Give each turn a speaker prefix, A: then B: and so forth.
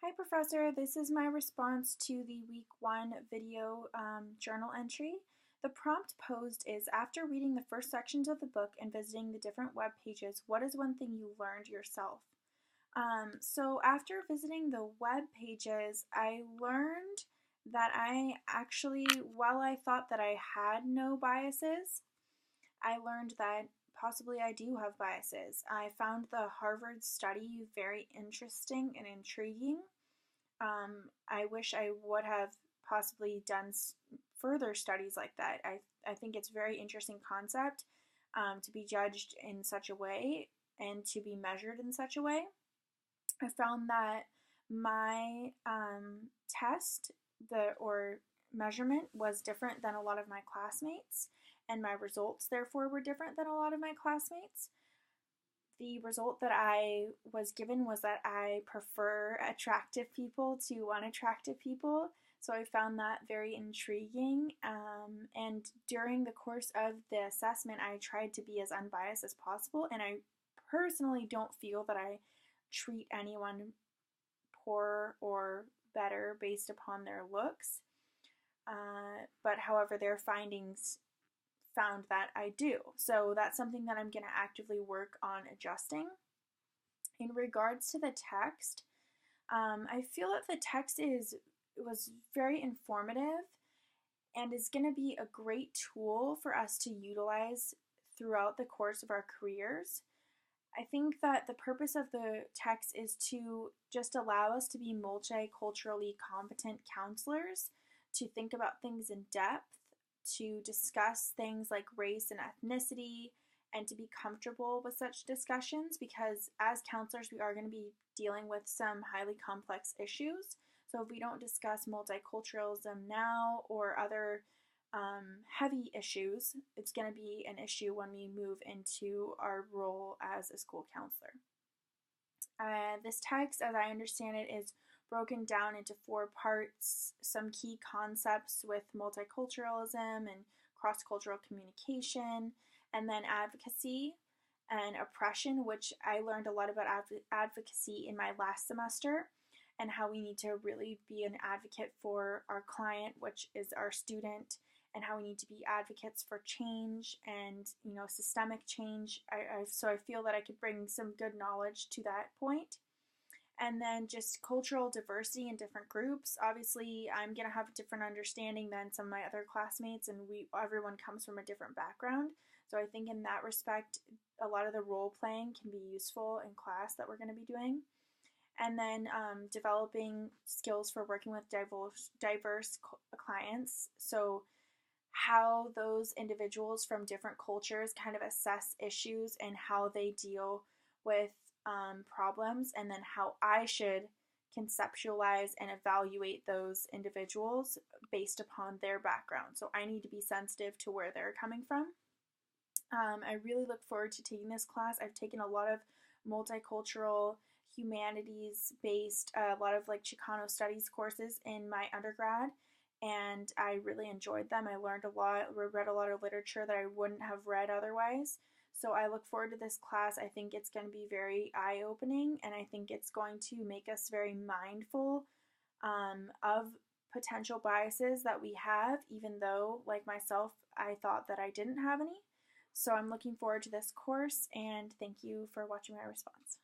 A: Hi Professor, this is my response to the week 1 video journal entry. The prompt posed is, after reading the first sections of the book and visiting the different web pages, what is one thing you learned yourself? So after visiting the web pages, I learned that while I thought that I had no biases, I learned that possibly I do have biases. I found the Harvard study very interesting and intriguing. I wish I would have possibly done further studies like that. I think it's a very interesting concept to be judged in such a way and to be measured in such a way. I found that my test or measurement was different than a lot of my classmates, and my results therefore were different than a lot of my classmates. The result that I was given was that I prefer attractive people to unattractive people, so I found that very intriguing. And during the course of the assessment, I tried to be as unbiased as possible, and I personally don't feel that I treat anyone poorer or better based upon their looks. But however, their findings found that I do. So that's something that I'm going to actively work on adjusting. In regards to the text, I feel that the text was very informative and is going to be a great tool for us to utilize throughout the course of our careers. I think that the purpose of the text is to just allow us to be multiculturally competent counselors, to think about things in depth, to discuss things like race and ethnicity, and to be comfortable with such discussions, because as counselors we are going to be dealing with some highly complex issues. So if we don't discuss multiculturalism now or other heavy issues, it's going to be an issue when we move into our role as a school counselor. This text, as I understand it, is broken down into 4 parts, some key concepts with multiculturalism and cross-cultural communication, and then advocacy and oppression, which I learned a lot about advocacy in my last semester, and how we need to really be an advocate for our client, which is our student, and how we need to be advocates for change and, systemic change. So I feel that I could bring some good knowledge to that point. And then just cultural diversity in different groups. Obviously, I'm going to have a different understanding than some of my other classmates, and everyone comes from a different background. So I think in that respect, a lot of the role playing can be useful in class that we're going to be doing. And then developing skills for working with diverse clients. So how those individuals from different cultures kind of assess issues and how they deal with problems, and then how I should conceptualize and evaluate those individuals based upon their background. So I need to be sensitive to where they're coming from. I really look forward to taking this class. I've taken a lot of multicultural, humanities-based, a lot of like Chicano studies courses in my undergrad, and I really enjoyed them. I learned a lot, read a lot of literature that I wouldn't have read otherwise. So I look forward to this class. I think it's going to be very eye-opening, and I think it's going to make us very mindful of potential biases that we have, even though, like myself, I thought that I didn't have any. So I'm looking forward to this course, and thank you for watching my response.